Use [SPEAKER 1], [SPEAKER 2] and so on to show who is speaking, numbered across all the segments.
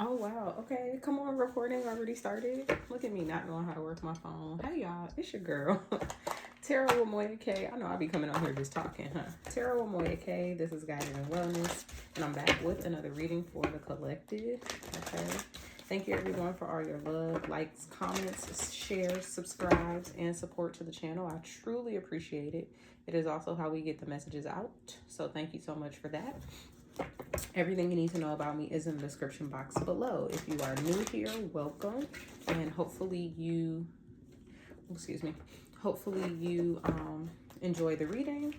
[SPEAKER 1] Oh, wow. Okay. Come on, recording already started. Look at me not knowing how to work my phone. Hey, y'all. It's your girl, Tara with Moya K. I know I'll be coming on here just talking, huh? Tara with Moya K. This is Guided in Wellness. And I'm back with another reading for the collective. Okay. Thank you, everyone, for all your love, likes, comments, shares, subscribes, and support to the channel. I truly appreciate it. It is also how we get the messages out. So thank you so much for that. Everything you need to know about me is in the description box below. If you are new here, welcome. And hopefully you enjoy the reading.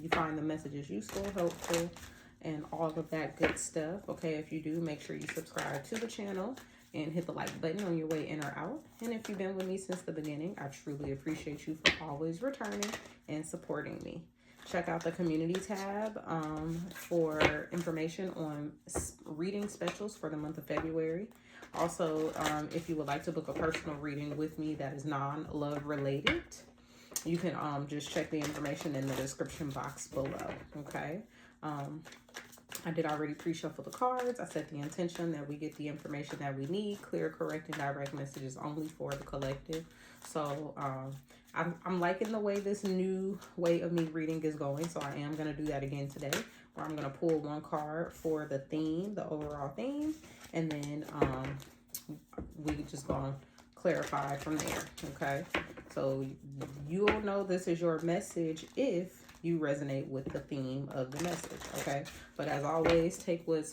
[SPEAKER 1] You find the messages useful, helpful, and all of that good stuff. Okay, if you do, make sure you subscribe to the channel and hit the like button on your way in or out. And if you've been with me since the beginning, I truly appreciate you for always returning and supporting me. Check out the community tab for information on reading specials for the month of February. Also, if you would like to book a personal reading with me that is non-love related, you can just check the information in the description box below. Okay. I did already pre-shuffle the cards. I set the intention that we get the information that we need. Clear, correct, and direct messages only for the collective. So I'm liking the way this new way of me reading is going. So I am going to do that again today, where I'm going to pull one card for the theme, the overall theme. And then we just going to clarify from there. Okay. So you'll know this is your message if you resonate with the theme of the message, okay? But as always, take what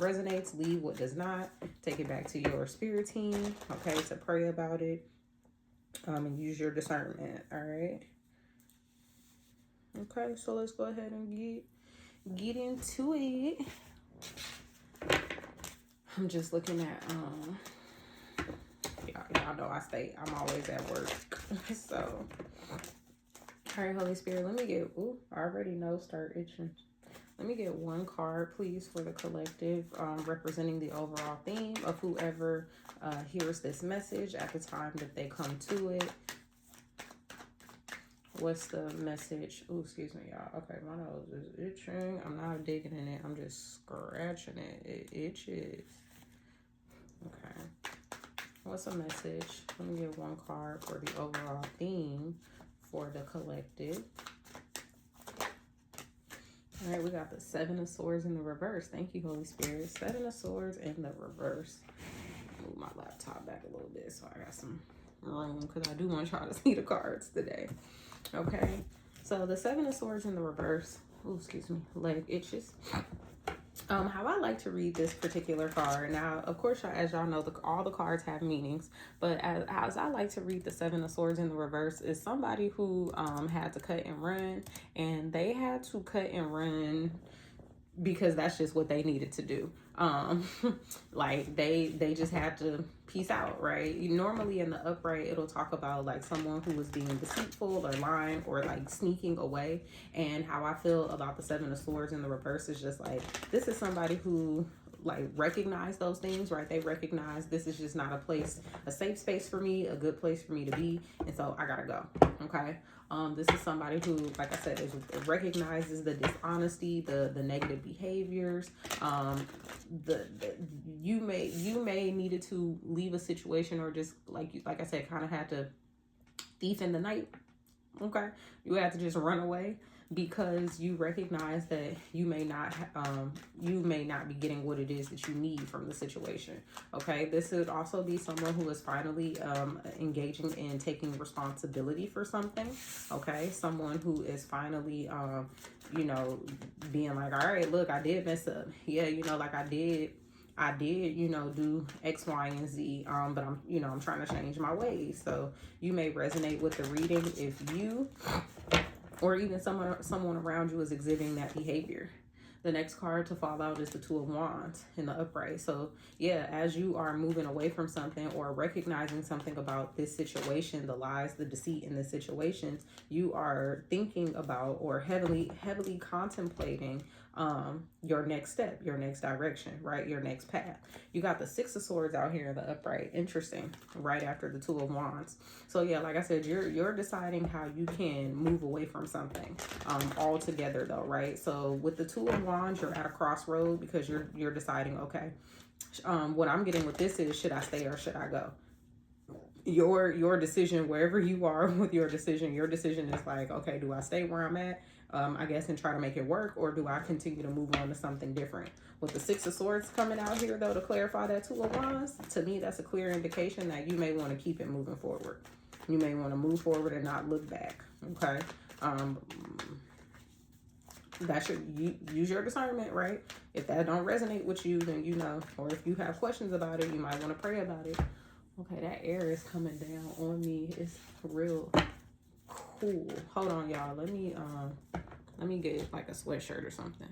[SPEAKER 1] resonates, leave what does not. Take it back to your spirit team, okay, to pray about it, and use your discernment, all right? Okay, so let's go ahead and get into it. I'm just looking at, y'all know I'm always at work, so... All right, Holy Spirit, let me get, I already know, start itching. Let me get one card, please, for the collective, representing the overall theme of whoever hears this message at the time that they come to it. What's the message? Oh, excuse me, y'all. Okay, my nose is itching. I'm not digging in it. I'm just scratching it. It itches. Okay. What's a message? Let me get one card for the overall theme for the collective. All right, we got the Seven of Swords in the reverse. Thank you, Holy Spirit. Seven of Swords in the reverse. Move my laptop back a little bit so I got some room, because I do want y'all to see the cards today. Okay, so the Seven of Swords in the reverse. Oh, excuse me, leg itches. How I like to read this particular card. Now, of course, as y'all know, all the cards have meanings, but as I like to read the Seven of Swords in the reverse is somebody who had to cut and run, and they had to cut and run because that's just what they needed to do. Like they just had to peace out, right? Normally in the upright, it'll talk about like someone who was being deceitful or lying or like sneaking away. And how I feel about the Seven of Swords in the reverse is just like, this is somebody who like recognize those things, right? They recognize this is just not a safe space for me, a good place for me to be, and so I gotta go. Okay. This is somebody who, like I said, recognizes the dishonesty, the negative behaviors. You may needed to leave a situation, or just like I said, kind of had to thief in the night. Okay, you had to just run away because you recognize that you may not be getting what it is that you need from the situation. Okay, this would also be someone who is finally engaging in taking responsibility for something. Okay, someone who is finally being like, all right, look, I did mess up. Yeah, like I did, do X, Y, and Z, but I'm trying to change my ways. So you may resonate with the reading if you, or even someone around you, is exhibiting that behavior. The next card to fall out is the Two of Wands in the upright. So yeah, as you are moving away from something or recognizing something about this situation, the lies, the deceit in the situations, you are thinking about or heavily contemplating your next step, your next direction, right? Your next path. You got the Six of Swords out here in the upright. Interesting. Right after the Two of Wands. So yeah, like I said, you're deciding how you can move away from something altogether though, right? So with the Two of Wands, you're at a crossroad because you're deciding, okay, what I'm getting with this is, should I stay or should I go? Your decision, wherever you are with your decision is like, okay, do I stay where I'm at, I guess, and try to make it work, or do I continue to move on to something different? With the Six of Swords coming out here though, to clarify that Two of Wands, to me that's a clear indication that you may want to keep it moving forward. You may want to move forward and not look back. Okay. That should use your discernment, right? If that don't resonate with you, then you know, or if you have questions about it, you might want to pray about it. Okay, that air is coming down on me. It's real cool. Hold on, y'all. Let me get like a sweatshirt or something.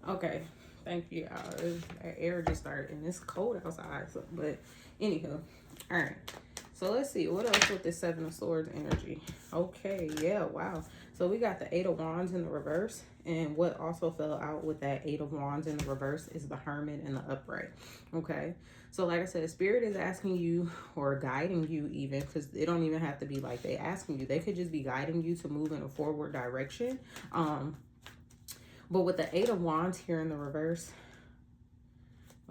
[SPEAKER 1] Okay, thank you, y'all. That air just started, and it's cold outside. So, but anywho, all right. So let's see what else with this Seven of Swords energy. Okay, yeah, wow. So we got the Eight of Wands in the reverse, and what also fell out with that Eight of Wands in the reverse is the Hermit in the upright. Okay, so like I said, Spirit is asking you or guiding you, even, because it don't even have to be like they asking you. They could just be guiding you to move in a forward direction. But with the Eight of Wands here in the reverse,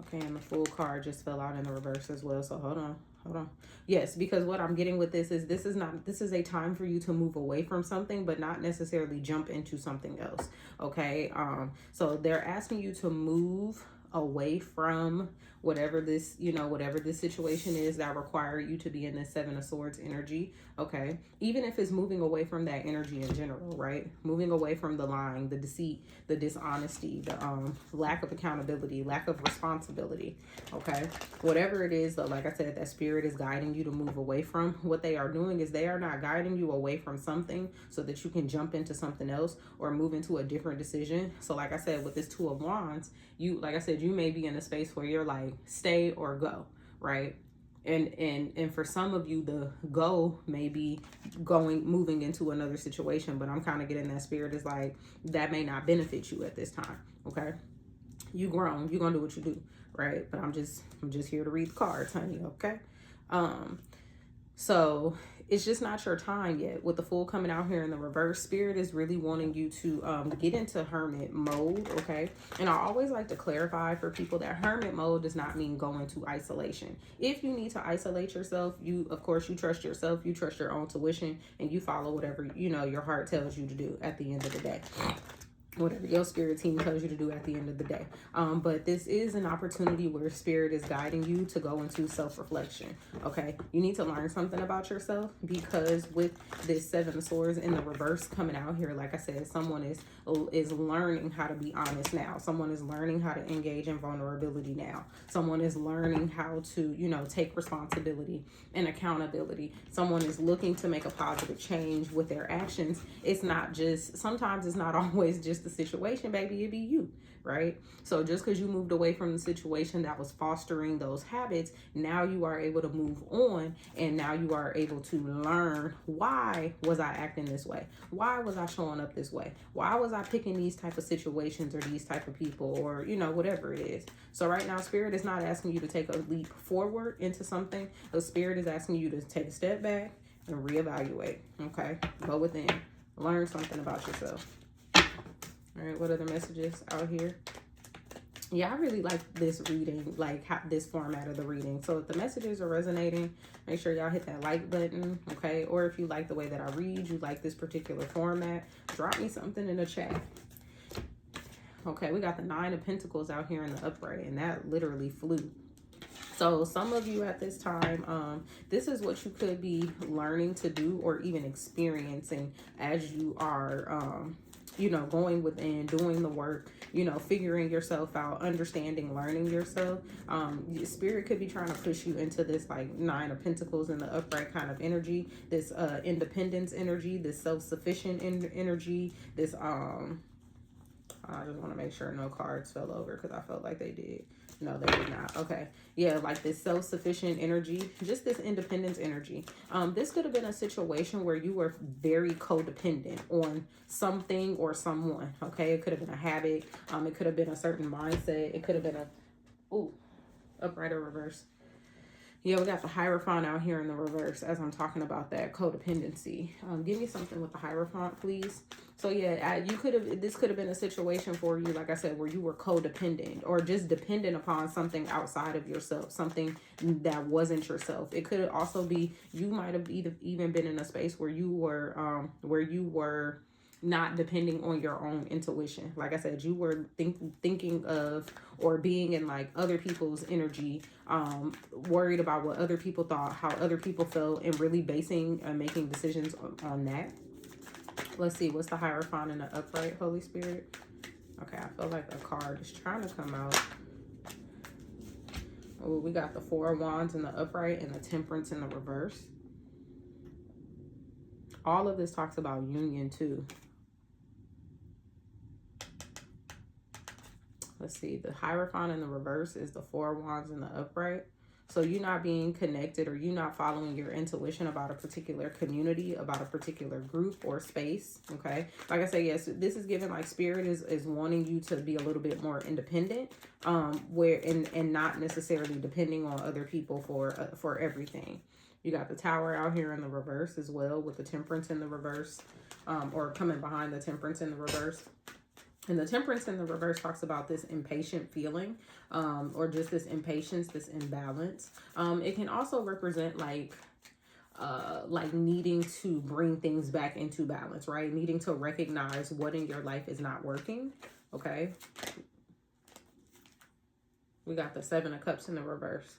[SPEAKER 1] okay, and the Fool card just fell out in the reverse as well. So hold on. Yes, because what I'm getting with this is this is a time for you to move away from something, but not necessarily jump into something else. Okay. So they're asking you to move away from whatever this situation is that require you to be in this Seven of Swords energy. Okay, even if it's moving away from that energy in general, right? Moving away from the lying, the deceit, the dishonesty, the lack of accountability, lack of responsibility. Okay, whatever it is, though, like I said, that Spirit is guiding you to move away from. What they are doing is they are not guiding you away from something so that you can jump into something else or move into a different decision. So like I said, with this Two of Wands, like I said, you may be in a space where you're like, stay or go, right? And for some of you, the go may be moving into another situation, but I'm kind of getting that Spirit is like, that may not benefit you at this time. Okay, you grown, you're gonna do what you do, right? But I'm just here to read the cards, honey. Okay. So it's just not your time yet. With the Fool coming out here in the reverse, Spirit is really wanting you to get into Hermit mode, okay? And I always like to clarify for people that Hermit mode does not mean go into isolation. If you need to isolate yourself, of course, you trust yourself, you trust your own tuition, and you follow whatever, your heart tells you to do at the end of the day. Whatever your spirit team tells you to do at the end of the day. But this is an opportunity where Spirit is guiding you to go into self-reflection. Okay, you need to learn something about yourself, because with this Seven of Swords in the reverse coming out here, like I said, someone is learning how to be honest now. Someone is learning how to engage in vulnerability now. Someone is learning how to, take responsibility and accountability. Someone is looking to make a positive change with their actions. Sometimes it's not always just the situation, baby, it be you, right? So just because you moved away from the situation that was fostering those habits, now you are able to move on, and now you are able to learn, why was I acting this way? Why was I showing up this way? Why was I picking these type of situations or these type of people, or whatever it is? So right now, Spirit is not asking you to take a leap forward into something. The Spirit is asking you to take a step back and reevaluate. Okay, go within, learn something about yourself. All right, what other messages out here? Yeah, I really like this reading, like this format of the reading. So if the messages are resonating, make sure y'all hit that like button, okay? Or if you like the way that I read, you like this particular format, drop me something in the chat. Okay, we got the Nine of Pentacles out here in the upright, and that literally flew. So some of you at this time, this is what you could be learning to do or even experiencing as you are, going within, doing the work, figuring yourself out, understanding, learning yourself. Spirit could be trying to push you into this like Nine of Pentacles in the upright kind of energy, this independence energy, this self-sufficient energy, this I just want to make sure no cards fell over because I felt like they did. No, they did not. Okay. Yeah, like this self-sufficient energy, just this independence energy. This could have been a situation where you were very codependent on something or someone. Okay. It could have been a habit. It could have been a certain mindset. It could have been upright or reverse. Yeah, we got the Hierophant out here in the reverse as I'm talking about that codependency. Give me something with the Hierophant, please. So yeah, this could have been a situation for you, like I said, where you were codependent or just dependent upon something outside of yourself, something that wasn't yourself. It could also be, you might have even been in a space where you were not depending on your own intuition. Like I said, you were thinking of or being in like other people's energy, worried about what other people thought, how other people felt, and really basing and making decisions on that. Let's see, what's the Hierophant in the upright, Holy Spirit? Okay, I feel like a card is trying to come out. Oh, we got the Four of Wands in the upright and the Temperance in the reverse. All of this talks about union too. Let's see, the Hierophant in the reverse is the Four of Wands in the upright. So you're not being connected, or you're not following your intuition about a particular community, about a particular group or space. Okay. Like I say, yes, this is given like Spirit is wanting you to be a little bit more independent, and not necessarily depending on other people for everything. You got the Tower out here in the reverse as well, with the Temperance in the reverse, or coming behind the Temperance in the reverse. And the Temperance in the reverse talks about this impatient feeling, or just this impatience, this imbalance. It can also represent like needing to bring things back into balance, right? Needing to recognize what in your life is not working. Okay. We got the Seven of Cups in the reverse.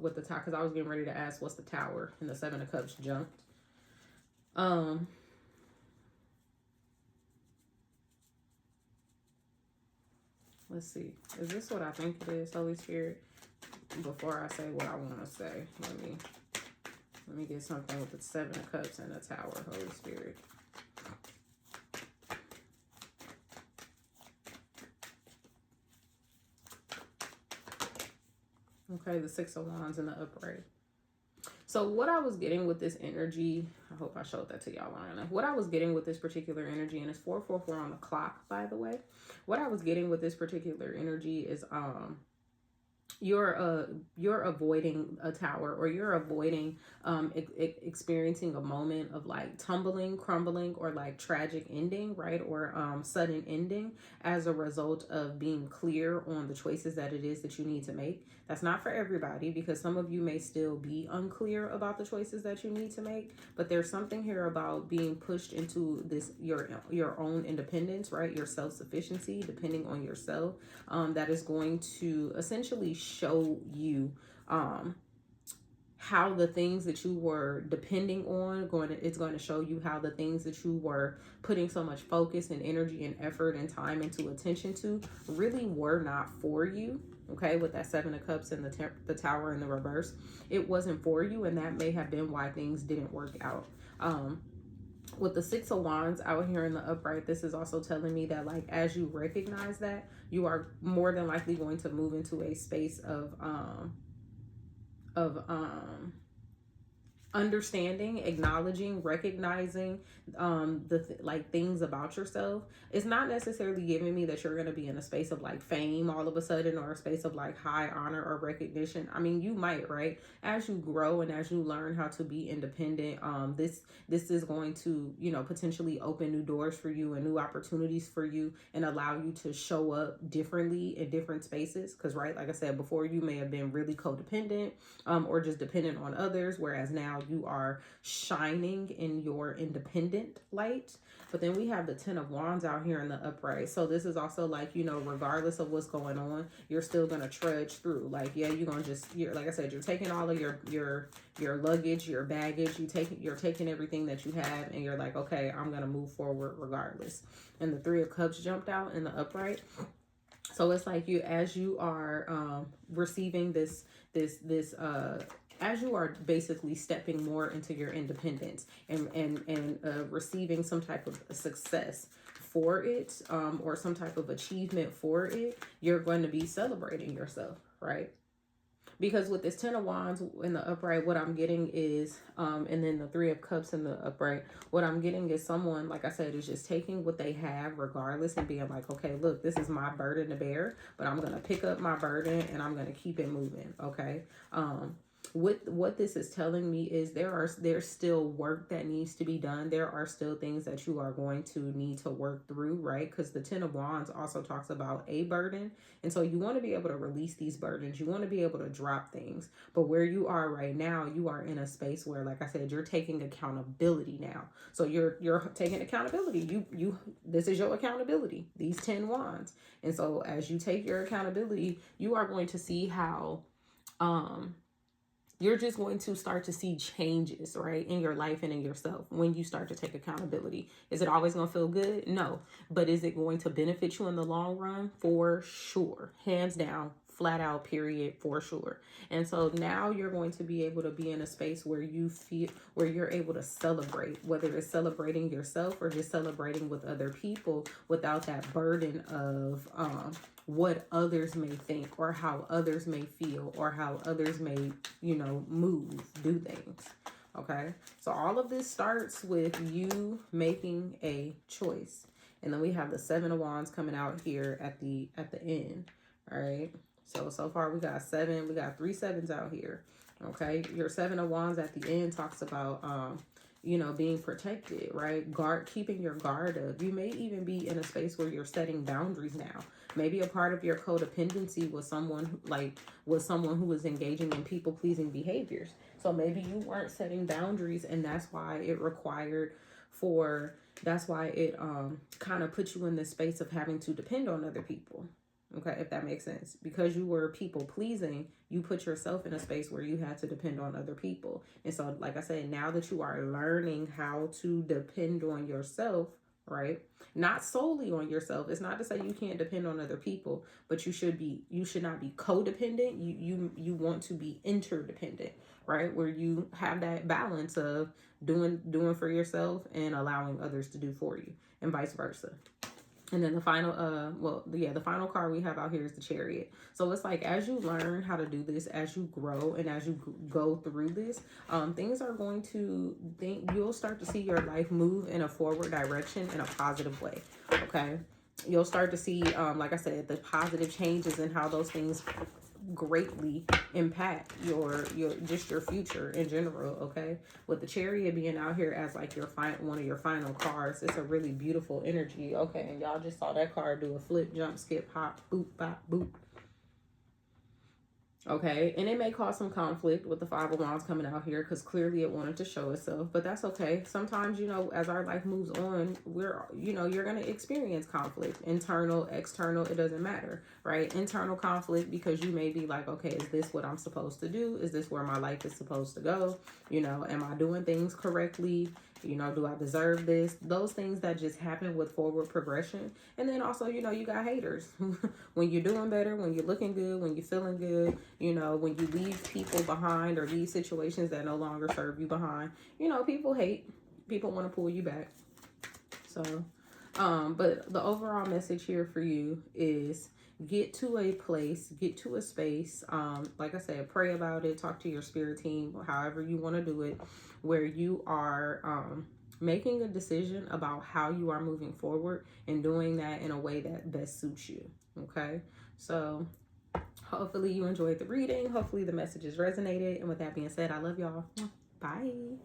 [SPEAKER 1] With the top, because I was getting ready to ask what's the Tower, and the Seven of Cups jumped. Let's see. Is this what I think it is, Holy Spirit? Before I say what I want to say, let me get something with the Seven of Cups and the Tower, Holy Spirit. Okay, the Six of Wands in the upright. So what I was getting with this energy, I hope I showed that to y'all long enough. What I was getting with this particular energy, and it's 444 on the clock, by the way. What I was getting with this particular energy is you're avoiding a tower, or you're avoiding experiencing a moment of like tumbling, crumbling, or like tragic ending, right? Or sudden ending as a result of being clear on the choices that it is that you need to make. That's not for everybody, because some of you may still be unclear about the choices that you need to make, but there's something here about being pushed into this, your own independence, right? Your self-sufficiency, depending on yourself, that is going to essentially show you how the things that you were depending on it's going to show you how the things that you were putting so much focus and energy and effort and time into attention to really were not for you. Okay, with that Seven of Cups and the Tower in the reverse, it wasn't for you, and that may have been why things didn't work out. With the Six of Wands out here in the upright, this is also telling me that like as you recognize that, you are more than likely going to move into a space of understanding, acknowledging, recognizing things about yourself. It's not necessarily giving me that you're going to be in a space of like fame all of a sudden, or a space of like high honor or recognition. I mean, you might, right? As you grow and as you learn how to be independent, this is going to, potentially open new doors for you and new opportunities for you, and allow you to show up differently in different spaces. Because, right, like I said before, you may have been really codependent, or just dependent on others, whereas now you are shining in your independent light. But then we have the Ten of Wands out here in the upright. So this is also like, regardless of what's going on, you're still going to trudge through. Like, yeah, you're going to like I said, you're taking all of your luggage, your baggage, you're taking everything that you have, and you're like, okay, I'm going to move forward regardless. And the Three of Cups jumped out in the upright. So it's like as you are receiving this as you are basically stepping more into your independence and receiving some type of success for it, or some type of achievement for it, you're going to be celebrating yourself, right? Because with this 10 of Wands in the upright, what I'm getting is, and then the 3 of Cups in the upright, what I'm getting is someone, like I said, is just taking what they have regardless and being like, okay, look, this is my burden to bear, but I'm going to pick up my burden and I'm going to keep it moving, okay? What this is telling me is there's still work that needs to be done. There are still things that you are going to need to work through, right? Because the 10 of Wands also talks about a burden. And so you want to be able to release these burdens. You want to be able to drop things. But where you are right now, you are in a space where, like I said, you're taking accountability now. So you're taking accountability. This is your accountability, these 10 Wands. And so as you take your accountability, you are going to see how you're just going to start to see changes, right, in your life and in yourself when you start to take accountability. Is it always going to feel good? No. But is it going to benefit you in the long run? For sure. Hands down, flat out, period, for sure. And so now you're going to be able to be in a space where you feel, where you're able to celebrate, whether it's celebrating yourself or just celebrating with other people without that burden of, what others may think or how others may feel or how others may, move, do things. Okay. So all of this starts with you making a choice. And then we have the 7 of Wands coming out here at the end. All right. So far we got 7, we got 3 sevens out here. Okay. Your 7 of Wands at the end talks about, being protected, right? Keeping your guard up. You may even be in a space where you're setting boundaries now. Maybe a part of your codependency was someone who was engaging in people-pleasing behaviors. So maybe you weren't setting boundaries, and that's why it kind of put you in this space of having to depend on other people. Okay, if that makes sense. Because you were people-pleasing, you put yourself in a space where you had to depend on other people. And so, like I said, now that you are learning how to depend on yourself, right? Not solely on yourself. It's not to say you can't depend on other people, but you should not be codependent. You want to be interdependent, right? Where you have that balance of doing for yourself and allowing others to do for you, and vice versa. And then the final, the final card we have out here is the Chariot. So it's like, as you learn how to do this, as you grow and as you go through this, things are going to you'll start to see your life move in a forward direction in a positive way. Okay. You'll start to see, like I said, the positive changes in how those things greatly impact your future in general. Okay, with the Chariot being out here as like one of your final cards, it's a really beautiful energy. Okay, and y'all just saw that card do a flip, jump, skip, hop, boop, bop, boop. Okay, and it may cause some conflict with the 5 of Wands coming out here because clearly it wanted to show itself, but that's okay. Sometimes, as our life moves on, you're going to experience conflict, internal, external, it doesn't matter, right? Internal conflict because you may be like, okay, is this what I'm supposed to do? Is this where my life is supposed to go? Am I doing things correctly? Do I deserve this? Those things that just happen with forward progression. And then also, you got haters. When you're doing better, when you're looking good, when you're feeling good, when you leave people behind or leave situations that no longer serve you behind, people hate. People want to pull you back. So, but the overall message here for you is get to a place, get to a space. Like I said, pray about it, talk to your spirit team, however you want to do it, where you are making a decision about how you are moving forward and doing that in a way that best suits you. Okay, so hopefully you enjoyed the reading. Hopefully the messages resonated. And with that being said, I love y'all. Bye.